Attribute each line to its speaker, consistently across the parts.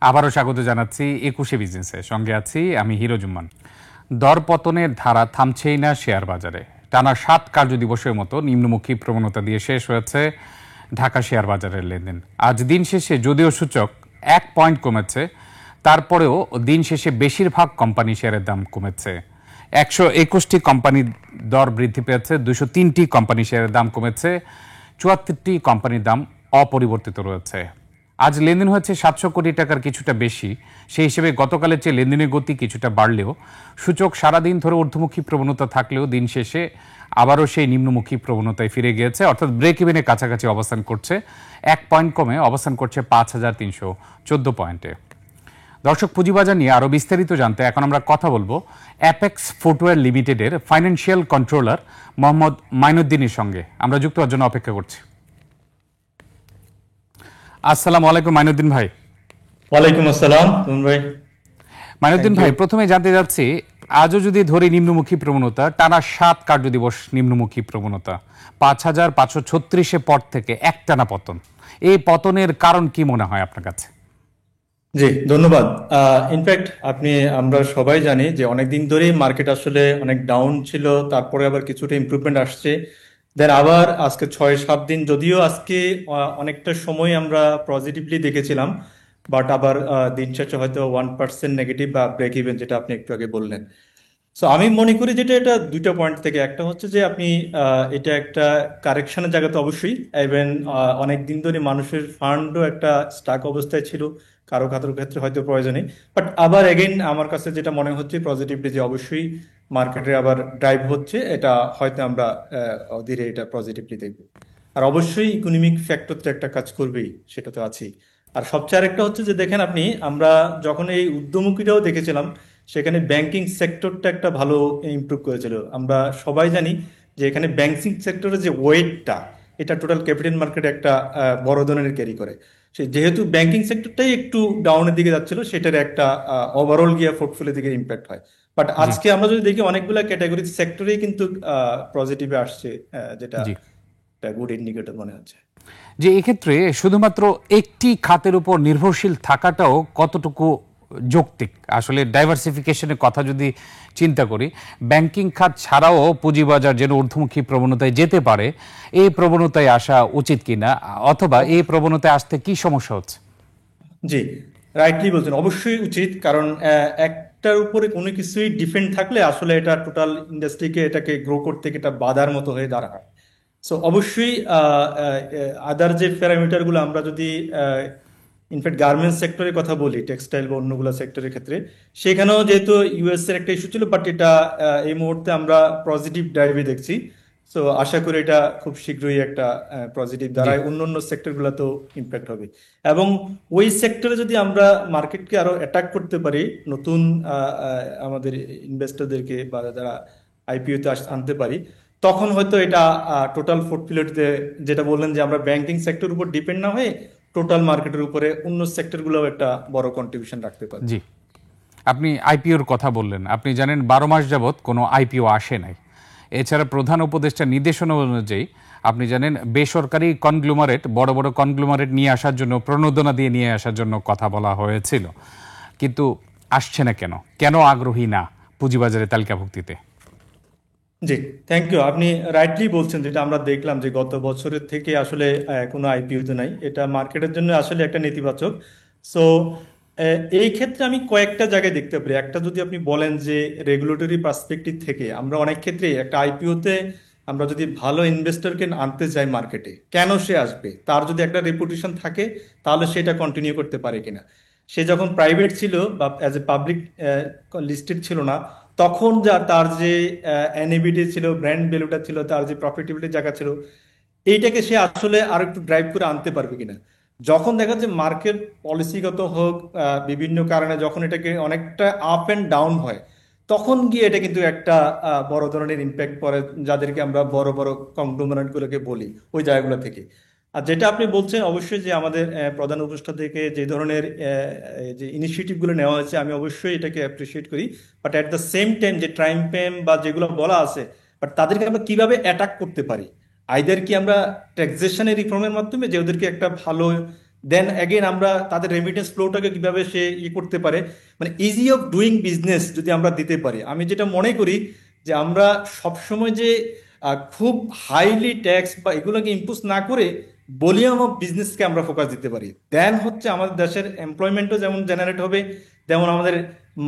Speaker 1: আবারও স্বাগত জানাচ্ছি ২১শে বিজনেসে। সঙ্গে আছি আমি হিরোজুম্মান। দর পতনের ধারা থামছেই না শেয়ার বাজারে। টানা ৭ কার্যদিবসের মতো নিম্নমুখী প্রবণতা দিয়ে শেষ হয়েছে ঢাকা শেয়ার বাজারের লেনদেন। আজ দিন শেষে যদিও সূচক ১ পয়েন্ট কমেছে, তারপরেও দিন শেষে বেশিরভাগ কোম্পানি শেয়ারের দাম কমেছে। ১২১টি কোম্পানির দর বৃদ্ধি পেয়েছে, ২০৩টি কোম্পানি শেয়ারের দাম কমেছে, ৭৪টি কোম্পানির দাম অপরিবর্তিত রয়েছে। আজ লেনদেন হয়েছে ৭০০ কোটি টাকার কিছুটা বেশি। সেই হিসেবে গতকালের চেয়ে লেনদেনের গতি কিছুটা বাড়লেও সূচক সারাদিন ধরে ঊর্ধ্বমুখী প্রবণতা থাকলেও দিন শেষে আবারও সেই নিম্নমুখী প্রবণতায় ফিরে গিয়েছে, অর্থাৎ ব্রেক ইভেনের কাছাকাছি অবস্থান করছে। ১ পয়েন্ট কমে অবস্থান করছে ৫,৩১৪ পয়েন্টে। দর্শক, পুঁজিবাজার নিয়ে আরও বিস্তারিত জানতে এখন আমরা কথা বলবো অ্যাপেক্স ফুটওয়্যার লিমিটেডের ফাইন্যান্সিয়াল কন্ট্রোলার মোহাম্মদ মাইনুদ্দিনের সঙ্গে। আমরা যুক্ত হওয়ার জন্য অপেক্ষা করছি। আসসালামু আলাইকুম মাইনুদ্দিন ভাই।
Speaker 2: ওয়ালাইকুম আসসালাম ভাই।
Speaker 1: মাইনুদ্দিন ভাই, প্রথমে জানতে যাচ্ছি, আজও যদি ধরি নিম্নমুখী প্রবণতা, টানা ৭ কার্যদিবস নিম্নমুখী প্রবণতা, ৫,৫৩৬ পর থেকে একটানা পতন। এই পতনের কারণ কি মনে হয় আপনার কাছে?
Speaker 2: জি, ধন্যবাদ। ইনফ্যাক্ট আমরা সবাই জানি যে অনেকদিন ধরেই মার্কেট আসলে অনেক ডাউন ছিল, তারপরে আবার কিছুটা ইমপ্রুভমেন্ট আসছে, দেন আবার আজকে ৬-৭ দিন, যদিও আজকে অনেকটা সময় আমরা পজিটিভলি দেখেছিলাম, বাট আবার দিন শেষে হয়তো 1% নেগেটিভ বা ব্রেক ইভেন, যেটা আপনি একটু আগে বললেন। সো আমি মনে করি যেটা এটা দুইটা পয়েন্ট থেকে, একটা হচ্ছে যে এটা একটা কারেকশনের জায়গাতে অবশ্যই, ইভেন অনেক দিন ধরে মানুষের ফান্ডও একটা স্টাক অবস্থায় ছিল, কারো কারোর ক্ষেত্রে হয়তো প্রয়োজনে, বাট আবার এগেইন আমার কাছে যেটা মনে হচ্ছে পজিটিভলি, যে অবশ্যই মার্কেটে আবার ড্রাইভ হচ্ছে, এটা হয়তো আমরা ধীরে এটা পজিটিভলি দেখবো। আর অবশ্যই ইকোনমিক ফ্যাক্টর তো একটা কাজ করবেই, সেটা তো আছেই। আর সবচেয়ে আরেকটা হচ্ছে যে দেখেন আমরা যখন এই উদ্যমুখীটাও দেখেছিলাম, সেখানে ব্যাংকিং সেক্টরটা একটা ভালো ইমপ্রুভ করেছিল। আমরা সবাই জানি যে এখানে ব্যাংকিং সেক্টরের যে ওয়েটটা, এটা টোটাল ক্যাপিটাল মার্কেটে একটা বড় ধরনের ক্যারি করে। যেহেতু ব্যাংকিং সেক্টরটাই একটু ডাউনের দিকে যাচ্ছিল, সেটার একটা ওভারঅল গিয়া পোর্টফোলিও দিকে ইম্প্যাক্ট হয়। বাট
Speaker 1: জি
Speaker 2: আজকে আমরা যদি দেখি অনেকগুলো ক্যাটাগরি সেক্টরেই কিন্তু পজিটিভে আসছে, যেটা
Speaker 1: জি
Speaker 2: একটা গুড ইন্ডিকেটর মনে হচ্ছে।
Speaker 1: যে এক্ষেত্রে শুধুমাত্র একটি খাতের উপর নির্ভরশীল থাকাটাও কতটুকু যৌক্তিক? আসলে ডাইভার্সিফিকেশনের কথা যদি চিন্তা করি, ব্যাংকিং খাত ছাড়াও পুঁজিবাজার যেন ঊর্ধ্বমুখী প্রবণতায় যেতে পারে, এই প্রবণতায় আসা উচিত কিনা, অথবা এই প্রবণতায় আসতে কি সমস্যা হচ্ছে?
Speaker 2: জি, রাইটলি বলছেন, অবশ্যই উচিত। কারণ একটার উপরে কোনো কিছুই ডিপেন্ড থাকলে আসলে এটা টোটাল ইন্ডাস্ট্রিকে এটাকে গ্রো করতে এটা বাধার মতো হয়ে দাঁড়ায়। সো অবশ্যই আদার যে প্যারামিটারগুলো আমরা যদি ইনফ্যাক্ট গার্মেন্টস সেক্টরের কথা বলি, টেক্সটাইল বা অন্যগুলো সেক্টরের ক্ষেত্রে, সেখানেও যেহেতু ইউএস এর একটা ইস্যু ছিল, বাট এটা এই মুহূর্তে আমরা পজিটিভ ড্রাইভে দেখছি। সো আশা করি এটা খুব শীঘ্রই একটা পজিটিভ
Speaker 1: জি
Speaker 2: দ্বারায় অন্য অন্য সেক্টরগুলোতেও ইম্প্যাক্ট হবে। এবং ওই সেক্টরে যদি আমরা মার্কেটকে আরো অ্যাটাক করতে পারি, নতুন আমাদের ইনভেস্টরদেরকে বা যারা আইপিওতে আনতে পারি, তখন হয়তো এটা টোটাল পোর্টফোলিওতে, যেটা বললেন যে আমরা ব্যাংকিং সেক্টর উপর ডিপেন্ড না হয়ে টোটাল মার্কেটের উপরে অন্য সেক্টরগুলোও একটা বড় কন্ট্রিবিউশন রাখতে পারে।
Speaker 1: জি আপনি আইপিওর কথা বললেন। আপনি জানেন ১২ মাস যাবৎ কোনো আইপিও আসে নাই। এছাড়া প্রধান উপদেষ্টার নির্দেশনা অনুযায়ী আপনি জানেন বেসরকারি কনগ্লোমারেট, বড় বড় কনগ্লোমারেট নিয়ে আসার জন্য, প্রণোদনা দিয়ে নিয়ে আসার জন্য কথা বলা হয়েছিল, কিন্তু আসছে না কেন? কেন আগ্রহী না পুঁজিবাজারে তালিকাভুক্তিতে?
Speaker 2: জি, থ্যাংক ইউ। আপনি রাইটলি বলছেন, যেটা আমরা দেখলাম যে গত বছরের থেকে আসলে কোনো আইপিও তো নাই, এটা মার্কেটের জন্য আসলে একটা নেতিবাচক। সো এই ক্ষেত্রে আমি কয়েকটা জায়গায় দেখতে পারি। একটা, যদি আপনি বলেন যে রেগুলেটরি পার্সপেক্টিভ থেকে, আমরা অনেক ক্ষেত্রে একটা আইপিওতে আমরা যদি ভালো ইনভেস্টরকে আনতে চাই মার্কেটে, কেন সে আসবে? তার যদি একটা রেপুটেশন থাকে, তাহলে সেটা কন্টিনিউ করতে পারে কিনা। সে যখন প্রাইভেট ছিল বা অ্যাজ এ পাবলিক লিস্টেড ছিল না, তখন তার যে এনএবিটি ছিল, ব্র্যান্ড ভ্যালুটা ছিল, তার যে প্রফিটেবিলিটি জায়গা ছিল, এইটাকে সে আসলে আর একটু ড্রাইভ করে আনতে পারবে কিনা। যখন দেখা যাচ্ছে মার্কেট পলিসিগত হোক, বিভিন্ন কারণে যখন এটাকে অনেকটা আপ অ্যান্ড ডাউন হয়, তখন গিয়ে এটা কিন্তু একটা বড় ধরনের ইম্প্যাক্ট পড়ে, যাদেরকে আমরা বড় বড় কংগ্লোমারেট গুলোকে বলি, ওই জায়গাগুলো থেকে। আর যেটা আপনি বলছেন, অবশ্যই যে আমাদের প্রধান উপদেষ্টা থেকে যে ধরনের যে ইনিশিয়েটিভ গুলো নেওয়া হয়েছে, আমি অবশ্যই এটাকে অ্যাপ্রিসিয়েট করি। But at the same time যে টাইম ফ্রেম বা যেগুলো বলা আছে, বাট তাদেরকে আমরা কিভাবে অ্যাটাক করতে পারি, আইদার কি আমরা ট্যাক্সেশনের রিফর্মের মাধ্যমে, যে ওদেরকে একটা ভালো দেন অ্যাগেন আমরা তাদের রেমিটেন্স ফ্লোটাকে কিভাবে সে করতে পারে, মানে ইজি অফ ডুইং বিজনেস যদি আমরা দিতে পারি, আমি যেটা মনে করি যে আমরা সবসময় যে খুব হাইলি ট্যাক্স বা এগুলোকে ইম্পোজ না করে ভলিউম অফ বিজনেসকে আমরা ফোকাস দিতে পারি, দেন হচ্ছে আমাদের দেশের এমপ্লয়মেন্টও যেমন জেনারেট হবে, তেমন আমাদের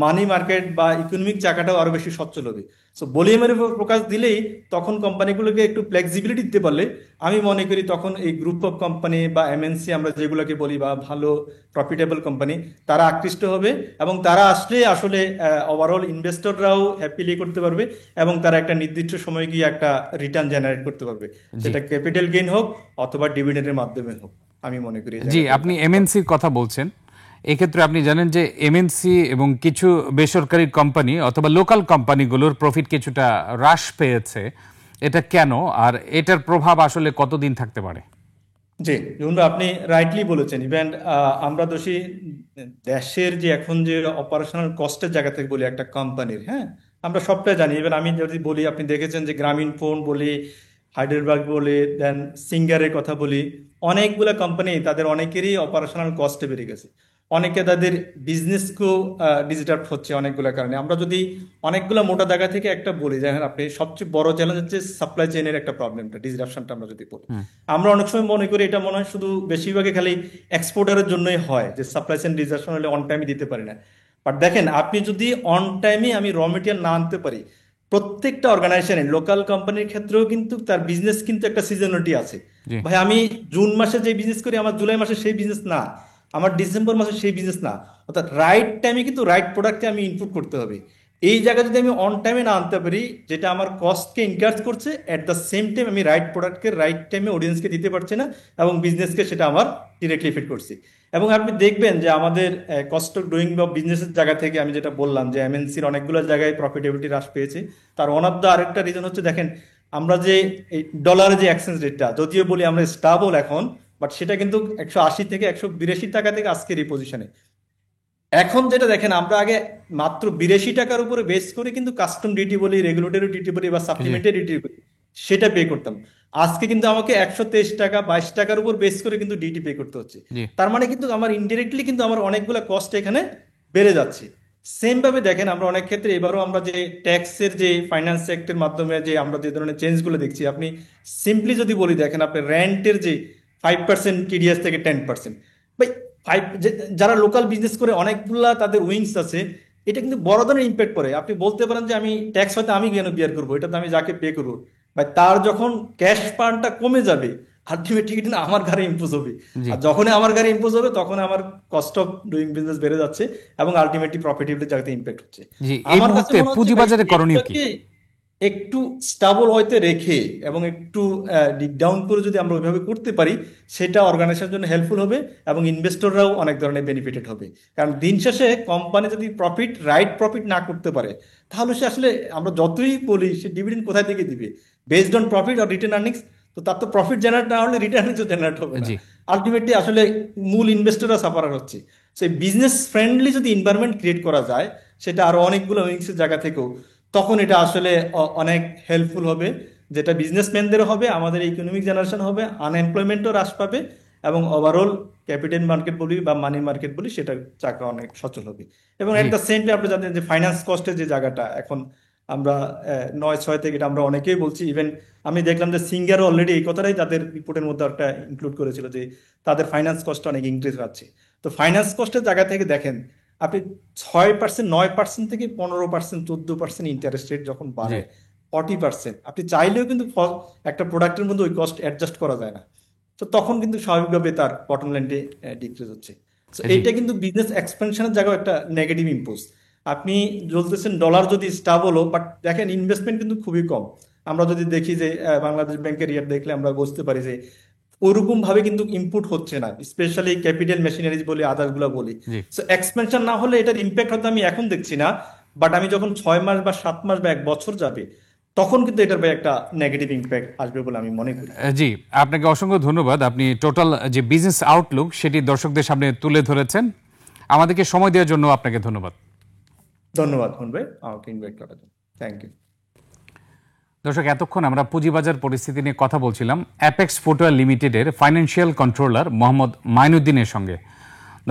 Speaker 2: মানি মার্কেট বা ইকোনমিক জায়গাটাও আরো বেশি সচ্ছল হবে। সো ভলিউমের উপর ফোকাস দিলেই তখন কোম্পানিগুলোকে একটু ফ্লেক্সিবিলিটি দিতে পারলে আমি মনে করি তখন এই গ্রুপ অফ কোম্পানি বা এমএনসি আমরা যেগুলোকে বলি বা ভালো প্রফিটেবল কোম্পানি তারা আকৃষ্ট হবে, এবং তারা আসলে আসলে ওভারঅল ইনভেস্টররাও হ্যাপিলি করতে পারবে, এবং তারা একটা নির্দিষ্ট সময় গিয়ে একটা রিটার্ন জেনারেট করতে পারবে,
Speaker 1: জি
Speaker 2: সেটা ক্যাপিটাল গেইন হোক অথবা ডিভিডেন্ডের মাধ্যমে হোক। আমি মনে করি এই
Speaker 1: জি,
Speaker 2: জায়গাটা
Speaker 1: আপনি এমএনসির কথা বলছেন, এক্ষেত্রে আপনি জানেন যে এমএনসি এবং কিছু বেসরকারি কোম্পানি অথবা লোকাল কোম্পানিগুলোর প্রফিট কিছুটা হ্রাস পেয়েছে, এটা কেন, আর এটার প্রভাব আসলে কতদিন থাকতে পারে?
Speaker 2: জি, যেমন আপনি রাইটলি বলেছেন, ইভেন আমরা দোষী দেশের যে এখন যে অপারেশনাল কস্টের জায়গা থেকে বলি একটা কোম্পানির, হ্যাঁ আমরা সবটাই জানি। ইভেন আমি যদি বলি, আপনি দেখেছেন যে গ্রামীণ ফোন বলি, হাইডেলবার্গ বলি, দেন সিঙ্গারের কথা বলি, অনেকগুলো কোম্পানি তাদের অনেকেরই অপারেশনাল কস্টে বেড়ে গেছে, অনেকে তাদের বিজনেসকেও ডিজিটাল হচ্ছে অনেকগুলো কারণে। আমরা যদি অনেকগুলো মোটা জায়গা থেকে একটা বলি, দেখেন আপনি সবচেয়ে বড় চ্যালেঞ্জ হচ্ছে সাপ্লাই চেইনের একটা প্রবলেমটা, ডিসরাপশনটা আমরা যদি বলি, আমরা অনেক সময় মনে করি এটা মনে হয় শুধু বেশিরভাগই খালি এক্সপোর্টারের জন্যই হয়, যে সাপ্লাই চেইন ডিসরাপশন হলে অন টাইমে দিতে পারি না। বাট দেখেন আপনি যদি অন টাইমে আমি র মেটেরিয়াল না আনতে পারি, প্রত্যেকটা অর্গানাইজেশনে লোকাল কোম্পানির ক্ষেত্রেও কিন্তু তার বিজনেস কিন্তু একটা সিজনালিটি আছে।
Speaker 1: জি
Speaker 2: ভাই আমি জুন মাসে যে বিজনেস করি আমার জুলাই মাসে সেই বিজনেস না, আমার ডিসেম্বর মাসে সেই বিজনেস না। অর্থাৎ রাইট টাইমে কিন্তু রাইট প্রোডাক্টে আমি ইনপুট করতে হবে। এই জায়গায় যদি আমি অন টাইমে না আনতে পারি, যেটা আমার কস্টকে ইনকারেজ করছে, এট দ্য সেম টাইম আমি রাইট প্রোডাক্টকে রাইট টাইমে অডিয়েন্সকে দিতে পারছি না, এবং বিজনেসকে সেটা আমার ডিরেক্টলি এফেক্ট করছে। এবং আপনি দেখবেন যে আমাদের কস্ট অফ ডুইং বা বিজনেসের জায়গা থেকে আমি যেটা বললাম যে এমএনসির অনেকগুলো জায়গায় প্রফিটেবিলিটি হ্রাস পেয়েছে, তার ওয়ান অফ দ্য আরেকটা রিজন হচ্ছে দেখেন আমরা যে এই ডলারের যে এক্সচেঞ্জ রেটটা যদিও বলি আমরা স্টাবল এখন, বাট সেটা কিন্তু 180 থেকে 182 টাকা থেকে আজকের এই পজিশনে। এখন যেটা দেখেন আমরা আগে মাত্র 82 টাকার উপরে বেস করে কিন্তু কাস্টম ডিউটি বলি, রেগুলেটরি ডিউটি বলি বা
Speaker 1: জি
Speaker 2: সাপ্লিমেন্টারি ডিউটি বলি, সেটা পে করতাম। আজকে কিন্তু আমাকে 123 টাকা 22 টাকার উপর বেস করে কিন্তু ডিউটি পে করতে হচ্ছে।
Speaker 1: জি
Speaker 2: তার মানে কিন্তু আমার ইনডিরেক্টলি কিন্তু আমার অনেকগুলো কস্ট এখানে বেড়ে যাচ্ছে। সেম ভাবে দেখেন আমরা অনেক ক্ষেত্রে এবারও আমরা যে ট্যাক্সের যে ফাইন্যান্স অ্যাক্টের মাধ্যমে যে আমরা যে ধরনের চেঞ্জগুলো দেখছি, আপনি সিম্পলি যদি বলি দেখেন আপনি রেন্টের যে 5% টিডিএস থেকে 10%, ভাই ফাইভ, যারা লোকাল বিজনেস করে অনেকগুলা তাদের উইংস আছে, এটা কিন্তু বড় ধরনের ইম্প্যাক্ট পড়ে। আপনি বলতে পারেন যে আমি ট্যাক্স হয়তো আমি কেন বিয়ার করবো, এটা তো আমি যাকে পে করবো, ভাই তার যখন ক্যাশ ফান্ডটা কমে যাবে আলটিমেটলি কিন্তু আমার ঘরে ইম্পোজ হবে।
Speaker 1: জি
Speaker 2: আর যখনই আমার ঘরে ইম্পোজ হবে তখন আমার কস্ট অফ ডুইং বিজনেস বেড়ে যাচ্ছে, এবং আলটিমেটলি প্রফিটেবিলিটি জায়গাতে ইম্প্যাক্ট হচ্ছে।
Speaker 1: জি, এই
Speaker 2: আমার কাছে
Speaker 1: মুহূর্তে
Speaker 2: মনে হচ্ছে ভাই
Speaker 1: পুঁজিবাজারে করণীয় কি?
Speaker 2: এটাকে একটু স্টাবল হইতে রেখে এবং একটু ডিপ ডাউন করে যদি আমরা ওইভাবে করতে পারি, সেটা অর্গানাইজেশনের জন্য হেল্পফুল হবে, এবং ইনভেস্টররাও অনেক ধরনের বেনিফিটেড হবে। কারণ দিন শেষে কোম্পানি যদি প্রফিট রাইট প্রফিট না করতে পারে, তাহলে সে আসলে আমরা যতই বলি সে ডিভিডেন্ড কোথায় থেকে দিবে, বেসড অন প্রফিট আর রিটার্ন আর্নিংস, তো তার তো প্রফিট জেনারেট না হলে রিটার্ন আর্নিংসও জেনারেট হবে না।
Speaker 1: জি
Speaker 2: আলটিমেটলি আসলে মূল ইনভেস্টররা সাফার হচ্ছে। সেই বিজনেস ফ্রেন্ডলি যদি এনভায়রনমেন্ট ক্রিয়েট করা যায়, সেটা আরো অনেকগুলো উইংসের জায়গা থেকেও, তখন এটা আসলে অনেক হেল্পফুল হবে, যেটা বিজনেসম্যানদেরও হবে, আমাদের ইকোনমিক জেনারেশন হবে, আনএমপ্লয়মেন্টও হ্রাস পাবে, এবং ওভারঅল ক্যাপিটাল মার্কেট বলি বা মানি মার্কেট বলি সেটা চাকা অনেক সচল হবে। এবং
Speaker 1: জি
Speaker 2: এট দ্য সেম টাইম আপনি জানেন যে ফাইন্যান্স কস্টের যে জায়গাটা এখন আমরা 9-6 থেকে এটা আমরা অনেকেই বলছি, ইভেন আমি দেখলাম যে সিঙ্গারও অলরেডি এই কথাটাই তাদের রিপোর্টের মধ্যে একটা ইনক্লুড করেছিল যে তাদের ফাইন্যান্স কস্ট অনেক ইনক্রিজ হচ্ছে। তো ফাইন্যান্স কস্টের জায়গা থেকে দেখেন আপনি 6%, 9% থেকে 15%, 14% ইন্টারেস্ট রেট যখন
Speaker 1: জি
Speaker 2: বাড়ে, 40% আপনি চাইলেও কিন্তু একটা প্রোডাক্টের মধ্যে ওই কস্ট অ্যাডজাস্ট করা যায় না। তো তখন কিন্তু স্বাভাবিকভাবে তার বটম লাইনটি ডিক্রিজ হচ্ছে। তো
Speaker 1: জি
Speaker 2: এইটা কিন্তু বিজনেস এক্সপেনশনের জায়গায় একটা নেগেটিভ ইম্পোজ। আপনি বলতেছেন ডলার যদি স্টাবল হোক, বাট দেখেন ইনভেস্টমেন্ট কিন্তু খুবই কম। আমরা যদি দেখি যে বাংলাদেশ ব্যাংকের ইয়ার দেখলে আমরা বুঝতে পারি যে ওরকম ভাবে কিন্তু ইনপুট হচ্ছে না, স্পেশালি ক্যাপিটাল মেশিনারিজ বলি, আদার্স গুলা বলি।
Speaker 1: জি
Speaker 2: সো এক্সপেনশন না হলে এটার ইম্প্যাক্ট হয়তো আমি এখন দেখছি না, বাট আমি যখন 6 মাস বা 7 মাস বা 1 বছর যাবে, তখন কিন্তু এটার ভাই একটা নেগেটিভ ইম্প্যাক্ট আসবে বলে আমি মনে করি।
Speaker 1: জি, আপনাকে অসংখ্য ধন্যবাদ। আপনি টোটাল যে বিজনেস আউটলুক সেটি দর্শকদের সামনে তুলে ধরেছেন। আমাদেরকে সময় দেওয়ার জন্য আপনাকে ধন্যবাদ।
Speaker 2: ধন্যবাদ ভাই আমাকে ইনভাইট করার জন্য। Thank you.
Speaker 1: দর্শক, এতক্ষণ আমরা পুঁজিবাজার পরিস্থিতি নিয়ে কথা বলছিলাম অ্যাপেক্স ফুটওয়্যার লিমিটেডের ফাইন্যান্সিয়াল কন্ট্রোলার মোহাম্মদ মাইনুদ্দিনের সঙ্গে।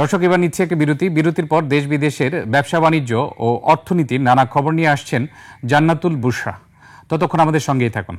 Speaker 1: দর্শক, এবার নিচ্ছে একটি বিরতির পর দেশ বিদেশের ব্যবসা বাণিজ্য ও অর্থনীতির নানা খবর নিয়ে আসছেন জান্নাতুল বুশরা। ততক্ষণ আমাদের সঙ্গেই থাকুন।